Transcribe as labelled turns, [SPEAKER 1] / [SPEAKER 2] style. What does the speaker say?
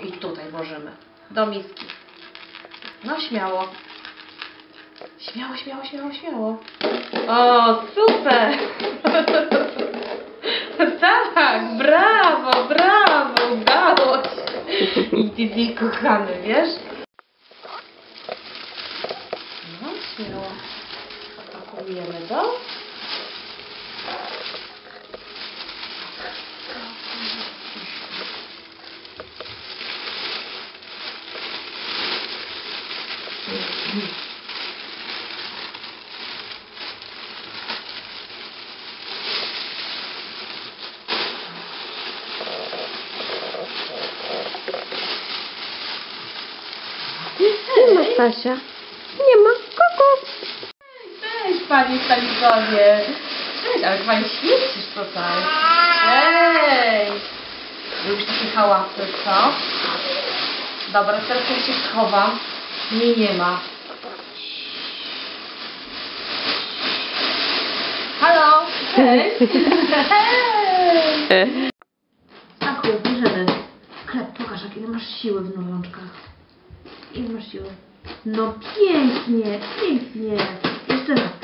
[SPEAKER 1] i tutaj włożymy. Do miski. No śmiało. Śmiało, śmiało, śmiało, śmiało. O, super! Tak, brawo, brawo, udało się. I Didi kochany, wiesz? No, śmiało. Pakujemy go.
[SPEAKER 2] Nie ma Stasia. Nie ma. Kuku.
[SPEAKER 1] Cześć, Pani Stanislawie. Cześć, ale Pani świecisz tutaj. Ej! Lubisz takie hałasy, co? Dobra, teraz ja się schowam. Mnie nie ma. Halo! Cześć! Hej! Stachu, bierzemy. Chleb, pokaż, jakie masz siły w nowączkach. Ile masz siły? No pięknie, pięknie. Jeszcze raz.